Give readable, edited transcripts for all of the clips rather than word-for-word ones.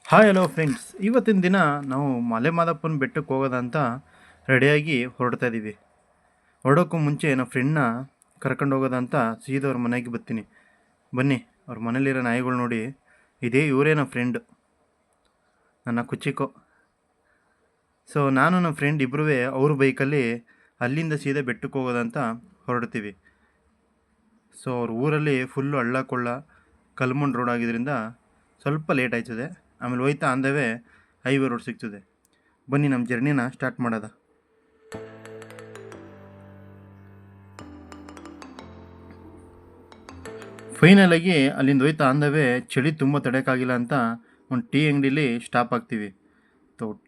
Hi hello friends, ಇವತ್ತಿನ ದಿನ ನಾವು ಮಲೆ ಮಾದಪ್ಪನ ಬೆಟ್ಟಕ್ಕೆ ಹೋಗೋದಂತ ರೆಡಿಯಾಗಿ ಹೊರಡ್ತಾ ಇದ್ದೀವಿ. ಹೊರಡೋಕ್ಕೂ ಮುಂಚೆ ನಮ್ಮ ಫ್ರೆಂಡ್ನ ಕರ್ಕೊಂಡು ಹೋಗೋದಂತ ಸೀದಾ ಅವ್ರ ಮನೆಗೆ ಬರ್ತೀನಿ. ಬನ್ನಿ, ಅವ್ರ ಮನೇಲಿರೋ ನಾಯಿಗಳು ನೋಡಿ. ಇದೇ ಇವರೇ ನಮ್ಮ ಫ್ರೆಂಡ್, ನನ್ನ ಕುಚಿಕೋ. ಸೊ ನಾನು ನಮ್ಮ ಫ್ರೆಂಡ್ ಇಬ್ಬರೂ ಅವ್ರ ಬೈಕಲ್ಲಿ ಅಲ್ಲಿಂದ ಸೀದಾ ಬೆಟ್ಟಕ್ಕೆ ಹೋಗೋದಂತ ಹೊರಡ್ತೀವಿ. ಸೊ ಅವ್ರ ಊರಲ್ಲಿ ಫುಲ್ಲು ಹಳ್ಳ ಕೊಳ್ಳ ಕಲ್ಮಣ್ಣು ರೋಡ್ ಆಗಿದ್ದರಿಂದ ಸ್ವಲ್ಪ ಲೇಟ್ ಆಯ್ತದೆ. ಆಮೇಲೆ ಹೋಯ್ತಾ ಅಂದವೇ ಹೈವೇ ರೋಡ್ ಸಿಗ್ತದೆ. ಬನ್ನಿ ನಮ್ಮ ಜರ್ನಿನ ಸ್ಟಾರ್ಟ್ ಮಾಡೋದ. ಫೈನಲಾಗಿ ಅಲ್ಲಿಂದ ಹೋಯ್ತಾ ಅಂದವೇ ಚಳಿ ತುಂಬ ತಡೆಯೋಕ್ಕಾಗಿಲ್ಲ ಅಂತ ಒಂದು ಟೀ ಅಂಗಡೀಲಿ ಸ್ಟಾಪ್ ಆಗ್ತೀವಿ.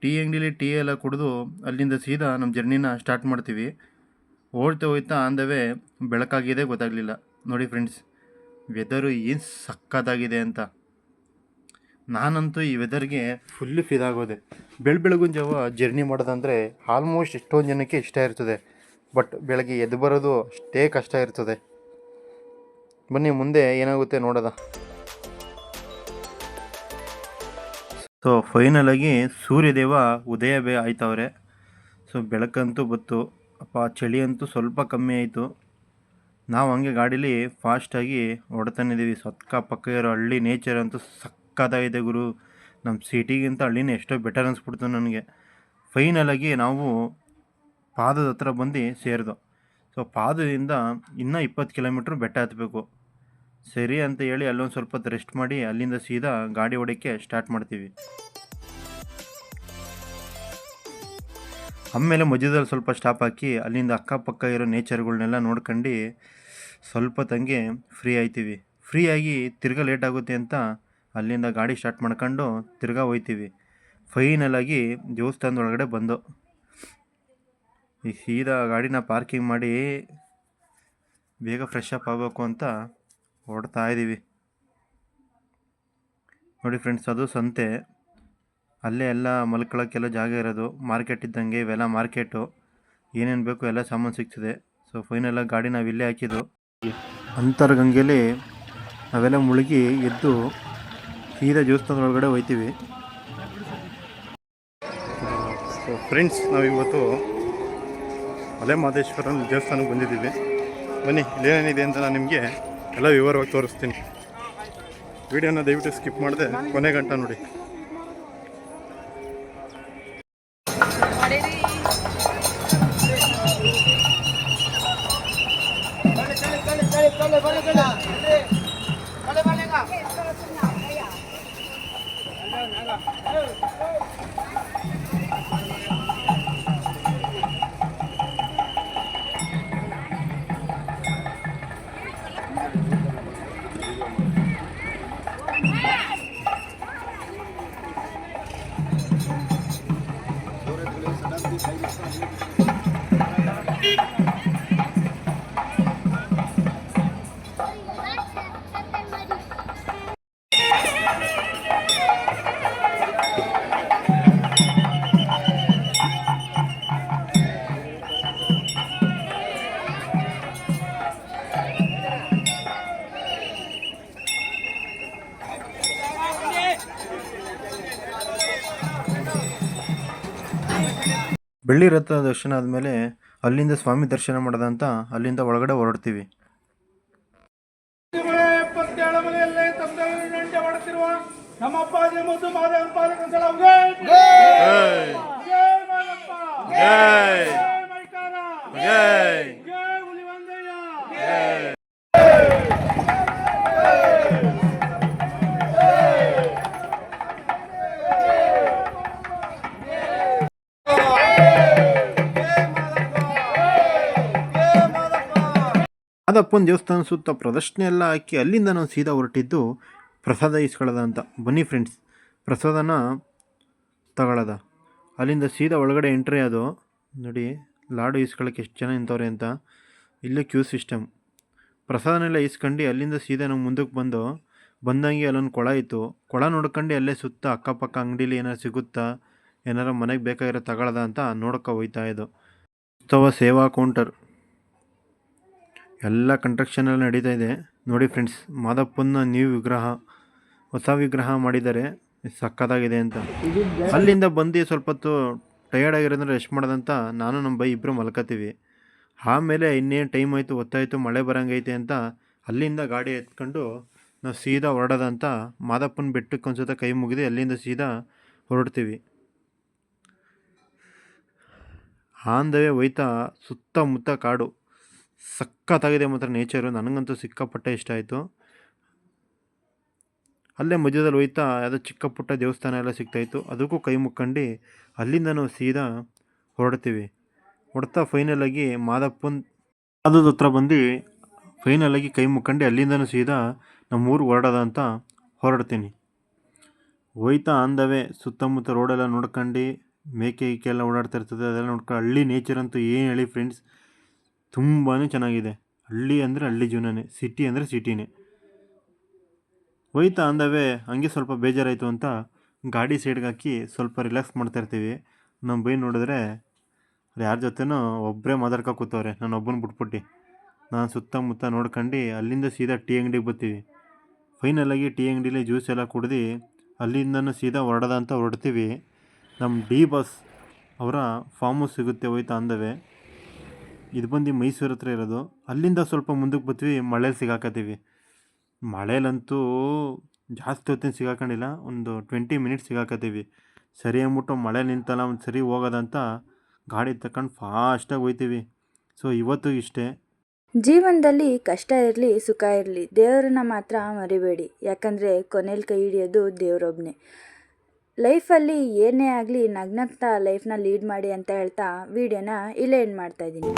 ಟೀ ಅಂಗಡೀಲಿ ಟೀ ಎಲ್ಲ ಕುಡಿದು ಅಲ್ಲಿಂದ ಸೀದಾ ನಮ್ಮ ಜರ್ನಿನ ಸ್ಟಾರ್ಟ್ ಮಾಡ್ತೀವಿ. ಹೋಯ್ತಾ ಅಂದವೇ ಬೆಳಕಾಗಿದೆ ಗೊತ್ತಾಗಲಿಲ್ಲ. ನೋಡಿ ಫ್ರೆಂಡ್ಸ್, ವೆದರು ಏನು ಸಕ್ಕತ್ತಾಗಿದೆ ಅಂತ. ನಾನಂತೂ ಈ ವೆದರ್ಗೆ ಫುಲ್ಲು ಫಿದಾಗೋದೆ. ಬೆಳಗಿನ ಜಾವ ಜರ್ನಿ ಮಾಡೋದಂದರೆ ಆಲ್ಮೋಸ್ಟ್ ಎಷ್ಟೊಂದು ಜನಕ್ಕೆ ಇಷ್ಟ ಇರ್ತದೆ. ಬಟ್ ಬೆಳಗ್ಗೆ ಎದ್ದು ಬರೋದು ಅಷ್ಟೇ ಕಷ್ಟ ಇರ್ತದೆ. ಬನ್ನಿ ಮುಂದೆ ಏನಾಗುತ್ತೆ ನೋಡೋದ. ಸೊ ಫೈನಲಾಗಿ ಸೂರ್ಯದೇವ ಉದಯ ಆಯ್ತವ್ರೆ. ಸೊ ಬೆಳಕಂತೂ ಬತ್ತು. ಅಪ್ಪ ಚಳಿ ಅಂತೂ ಸ್ವಲ್ಪ ಕಮ್ಮಿ ಆಯಿತು. ನಾವು ಹಂಗೆ ಗಾಡೀಲಿ ಫಾಸ್ಟಾಗಿ ಹೊಡ್ತಾನಿದ್ದೀವಿ. ಪಕ್ಕ ಇರೋ ಹಳ್ಳಿ ನೇಚರ್ ಅಂತೂ ಸಕ್ಕತ್ತಾಗಿದೆ ಗುರು. ನಮ್ಮ ಸಿಟಿಗಿಂತ ಹಳ್ಳಿನೇ ಎಷ್ಟೋ ಬೆಟರ್ ಅನಿಸ್ಬಿಡ್ತು ನನಗೆ. ಫೈನಲಾಗಿ ನಾವು ಪಾದದ ಹತ್ರ ಬಂದು ಸೇರಿದೋ. ಸೊ ಪಾದದಿಂದ ಇನ್ನೂ 20 ಕಿಲೋಮೀಟ್ರ್ ಬೆಟ್ಟ ಹತ್ತಬೇಕು. ಸರಿ ಅಂತ ಹೇಳಿ ಅಲ್ಲೊಂದು ಸ್ವಲ್ಪ ಹೊತ್ತು ರೆಸ್ಟ್ ಮಾಡಿ ಅಲ್ಲಿಂದ ಸೀದಾ ಗಾಡಿ ಹೊಡೆಯೋಕ್ಕೆ ಸ್ಟಾರ್ಟ್ ಮಾಡ್ತೀವಿ. ಆಮೇಲೆ ಮಧ್ಯದಲ್ಲಿ ಸ್ವಲ್ಪ ಸ್ಟಾಪ್ ಹಾಕಿ ಅಲ್ಲಿಂದ ಅಕ್ಕಪಕ್ಕ ಇರೋ ನೇಚರ್ಗಳನ್ನೆಲ್ಲ ನೋಡ್ಕೊಂಡು ಸ್ವಲ್ಪ ತಂಗೆ ಫ್ರೀ ಆಯ್ತೀವಿ. ಫ್ರೀಯಾಗಿ ತಿರ್ಗಾ ಲೇಟ್ ಆಗುತ್ತೆ ಅಂತ ಅಲ್ಲಿಂದ ಗಾಡಿ ಸ್ಟಾರ್ಟ್ ಮಾಡ್ಕೊಂಡು ತಿರ್ಗಾ ಹೋಯ್ತೀವಿ. ಫೈನಲಾಗಿ ದೇವಸ್ಥಾನದ ಒಳಗಡೆ ಬಂದು ಈ ಸೀದಾ ಗಾಡಿನ ಪಾರ್ಕಿಂಗ್ ಮಾಡಿ ಬೇಗ ಫ್ರೆಶ್ ಅಪ್ ಆಗಬೇಕು ಅಂತ ಹೊರಡ್ತಾ ಇದ್ದೀವಿ. ನೋಡಿ ಫ್ರೆಂಡ್ಸ್, ಅದು ಸಂತೆ. ಅಲ್ಲೇ ಎಲ್ಲ ಮಲ್ಕೊಳ್ಳೋಕ್ಕೆಲ್ಲ ಜಾಗ ಇರೋದು. ಮಾರ್ಕೆಟ್ ಇದ್ದಂಗೆ ಇವೆಲ್ಲ ಮಾರ್ಕೆಟು. ಏನೇನು ಬೇಕು ಎಲ್ಲ ಸಾಮಾನು ಸಿಗ್ತದೆ. ಸೊ ಫೈನಲಾಗಿ ಗಾಡಿ ನಾವು ಇಲ್ಲೇ ಹಾಕಿದ್ದು. ಅಂತರ್ಗಂಗೆಲಿ ನಾವೆಲ್ಲ ಮುಳುಗಿ ಎದ್ದು ಸೀದಾ ದೇವಸ್ಥಾನದ ಒಳಗಡೆ ಹೋಗ್ತೀವಿ. ಸೊ ಫ್ರೆಂಡ್ಸ್, ನಾವಿವತ್ತು ಮಲೆ ಮಹದೇಶ್ವರನ ದೇವಸ್ಥಾನಕ್ಕೆ ಬಂದಿದ್ದೀವಿ. ಬನ್ನಿ, ಇಲ್ಲೇನಿದೆ ಅಂತ ನಾನು ನಿಮಗೆ ಎಲ್ಲ ವಿವರವಾಗಿ ತೋರಿಸ್ತೀನಿ. ವಿಡಿಯೋನ ದಯವಿಟ್ಟು ಸ್ಕಿಪ್ ಮಾಡದೆ ಕೊನೆ ಗಂಟ ನೋಡಿ. ಬೆಳ್ಳಿ ರಥ ದರ್ಶನ ಆದಮೇಲೆ ಅಲ್ಲಿಂದ ಸ್ವಾಮಿ ದರ್ಶನ ಮಾಡೋದಂತ ಅಲ್ಲಿಂದ ಒಳಗಡೆ ಹೊರಡ್ತೀವಿ. ನಮ್ಮ ಅಪ್ಪಾಜಿ ಮುದ್ದು ಮಾದೇವನ ಪಾದಕ್ಕೆ ಮಾದಪ್ಪನ ದೇವಸ್ಥಾನ ಸುತ್ತ ಪ್ರದರ್ಶನ ಎಲ್ಲ ಹಾಕಿ ಅಲ್ಲಿಂದ ನಾವು ಸೀದಾ ಹೊರಟಿದ್ದು ಪ್ರಸಾದ ಇಸ್ಕೊಳ್ಳೋದ ಅಂತ. ಬನ್ನಿ ಫ್ರೆಂಡ್ಸ್, ಪ್ರಸಾದನ ತಗೊಳ್ಳೋದ. ಅಲ್ಲಿಂದ ಸೀದಾ ಒಳಗಡೆ ಎಂಟ್ರಿ ಅದು ನೋಡಿ. ಲಾಡು ಇಸ್ಕೊಳ್ಳೋಕೆ ಎಷ್ಟು ಜನ ನಿಂತವ್ರೆ ಅಂತ. ಇಲ್ಲೇ ಕ್ಯೂ ಸಿಸ್ಟಮ್. ಪ್ರಸಾದನೆಲ್ಲ ಇಸ್ಕೊಂಡು ಅಲ್ಲಿಂದ ಸೀದಾ ನಾವು ಮುಂದಕ್ಕೆ ಬಂದಂಗೆ ಅಲ್ಲೊಂದು ಕೊಳ ಇತ್ತು. ಕೊಳ ನೋಡ್ಕೊಂಡು ಅಲ್ಲೇ ಸುತ್ತ ಅಕ್ಕಪಕ್ಕ ಅಂಗಡೀಲಿ ಏನಾರು ಸಿಗುತ್ತಾ, ಏನಾರು ಮನೆಗೆ ಬೇಕಾಗಿರೋ ತಗೊಳ್ಳೋದ ಅಂತ ನೋಡ್ಕೊ ಹೋಯ್ತಾ ಇದ್ದು. ಉತ್ಸವ ಸೇವಾ ಕೌಂಟರ್. ಎಲ್ಲ ಕನ್ಸ್ಟ್ರಕ್ಷನ್ ಎಲ್ಲ ನಡೀತಾ ಇದೆ ನೋಡಿ ಫ್ರೆಂಡ್ಸ್. ಮಾದಪ್ಪನ ನ್ಯೂ ವಿಗ್ರಹ, ಹೊಸ ವಿಗ್ರಹ ಮಾಡಿದ್ದಾರೆ, ಸಕ್ಕತ್ತಾಗಿದೆ ಅಂತ. ಅಲ್ಲಿಂದ ಬಂದು ಸ್ವಲ್ಪ ಹೊತ್ತು ಟಯರ್ಡ್ ಆಗಿರೋದ್ರೆ ರೆಸ್ಟ್ ಮಾಡೋದಂತ ನಾನು ನಮ್ಮ ಬೈ ಇಬ್ಬರು ಮಲ್ಕೋತೀವಿ. ಆಮೇಲೆ ಇನ್ನೇನು ಟೈಮ್ ಆಯಿತು, ಹೊತ್ತಾಯಿತು, ಮಳೆ ಬರೋಂಗೈತೆ ಅಂತ ಅಲ್ಲಿಂದ ಗಾಡಿ ಎತ್ಕೊಂಡು ನಾವು ಸೀದಾ ಹೊರಡೋದಂತ ಮಾದಪ್ಪನ ಬೆಟ್ಟಕ್ಕೆ ಒಂದು ಸತ ಕೈ ಮುಗಿದು ಅಲ್ಲಿಂದ ಸೀದಾ ಹೊರಡ್ತೀವಿ. ಆನ್ ದ ವೇ ಹೋಯ್ತಾ ಸುತ್ತಮುತ್ತ ಕಾಡು, ಸಖತ್ತಾಗಿದೆ ಮಾತ್ರ ನೇಚರು. ನನಗಂತೂ ಸಿಕ್ಕಾಪಟ್ಟೆ ಇಷ್ಟ ಆಯಿತು. ಅಲ್ಲೇ ಮಧ್ಯದಲ್ಲಿ ಹೋಯ್ತಾ ಯಾವುದೋ ಚಿಕ್ಕ ಪುಟ್ಟ ದೇವಸ್ಥಾನ ಎಲ್ಲ ಸಿಗ್ತಾಯಿತ್ತು, ಅದಕ್ಕೂ ಕೈ ಮುಕ್ಕೊಂಡು ಅಲ್ಲಿಂದ ನಾವು ಸೀದಾ ಹೊರಡ್ತೀವಿ. ಹೊಡ್ತಾ ಫೈನಲಾಗಿ ಮಾದಪ್ಪನ ಪಾದದ ಹತ್ರ ಬಂದು ಫೈನಲಾಗಿ ಕೈ ಮುಕ್ಕೊಂಡು ಅಲ್ಲಿಂದನೂ ಸೀದಾ ನಮ್ಮೂರಿಗೆ ಹೊರಡೋದ ಅಂತ ಹೊರಡ್ತೀನಿ. ಹೋಯ್ತಾ ಅಂದವೇ ಸುತ್ತಮುತ್ತ ರೋಡೆಲ್ಲ ನೋಡ್ಕೊಂಡು ಮೇಕೆ ಗೀಕೆ ಎಲ್ಲ ಓಡಾಡ್ತಾ ಇರ್ತದೆ, ಅದೆಲ್ಲ ನೋಡ್ಕೊಂಡು ಹಳ್ಳಿ ನೇಚರ್ ಅಂತೂ ಏನು ಹೇಳಿ ಫ್ರೆಂಡ್ಸ್, ತುಂಬಾ ಚೆನ್ನಾಗಿದೆ. ಹಳ್ಳಿ ಅಂದರೆ ಹಳ್ಳಿ ಜೀವನನೇ, ಸಿಟಿ ಅಂದರೆ ಸಿಟಿನೇ. ಹೋಯ್ತಾ ಅಂದವೇ ಹಂಗೆ ಸ್ವಲ್ಪ ಬೇಜಾರಾಯಿತು ಅಂತ ಗಾಡಿ ಸೈಡ್ಗೆ ಹಾಕಿ ಸ್ವಲ್ಪ ರಿಲ್ಯಾಕ್ಸ್ ಮಾಡ್ತಾಯಿರ್ತೀವಿ. ನಮ್ಮ ಬೈ ನೋಡಿದ್ರೆ ಯಾರ ಜೊತೆನೋ ಒಬ್ಬರೇ ಮಾತಾಡ್ಕೊ ಕೂತವ್ರೆ, ನಾನು ಒಬ್ಬನ ಬಿಟ್ಬಿಟ್ಟು. ನಾನು ಸುತ್ತಮುತ್ತ ನೋಡ್ಕೊಂಡು ಅಲ್ಲಿಂದ ಸೀದಾ ಟೀ ಅಂಗಡಿಗೆ ಬರ್ತೀವಿ. ಫೈನಲಾಗಿ ಟೀ ಅಂಗಡಿಲಿ ಜ್ಯೂಸ್ ಎಲ್ಲ ಕುಡ್ದು ಅಲ್ಲಿಂದನೂ ಸೀದಾ ಹೊರಡೋದ ಅಂತ ಹೊರಡ್ತೀವಿ. ನಮ್ಮ ಡಿ ಬಾಸ್ ಅವರ ಫಾರ್ಮ್ ಹೌಸ್ ಸಿಗುತ್ತೆ ಹೋಯ್ತಾ ಅಂದವೇ. ಇದು ಬಂದು ಮೈಸೂರು ಹತ್ರ ಇರೋದು. ಅಲ್ಲಿಂದ ಸ್ವಲ್ಪ ಮುಂದಕ್ಕೆ ಬರ್ತೀವಿ, ಮಳೇಲಿ ಸಿಗಾಕತ್ತೀವಿ. ಮಳೇಲಂತೂ ಜಾಸ್ತಿ ಹೊತ್ತಿನ ಸಿಗಾಕೊಂಡಿಲ್ಲ, ಒಂದು 20 ಮಿನಿಟ್ಸ್ ಸಿಗಾಕತ್ತೀವಿ. ಸರಿ ಅಂದ್ಬಿಟ್ಟು ಮಳೆ ನಿಂತಲ್ಲ ಒಂದು ಸರಿ ಹೋಗೋದಂತ ಗಾಡಿ ತಗೊಂಡು ಫಾಸ್ಟಾಗಿ ಹೋಗ್ತೀವಿ. ಸೊ ಇವತ್ತು ಇಷ್ಟೇ. ಜೀವನದಲ್ಲಿ ಕಷ್ಟ ಇರಲಿ ಸುಖ ಇರಲಿ, ದೇವರನ್ನ ಮಾತ್ರ ಮರಿಬೇಡಿ. ಯಾಕಂದರೆ ಕೊನೆಯಲ್ಲಿ ಕೈ ಹಿಡಿಯೋದು ದೇವರೊಬ್ಬನೇ. ಲೈಫಲ್ಲಿ ಏನೇ ಆಗಲಿ ನಗ್ನಗ್ತಾ ಲೈಫ್ನ ಲೀಡ್ ಮಾಡಿ ಅಂತ ಹೇಳ್ತಾ ವಿಡಿಯೋನ ಇಲ್ಲೇ ಎಂಡ್ ಮಾಡ್ತಾಯಿದ್ದೀನಿ.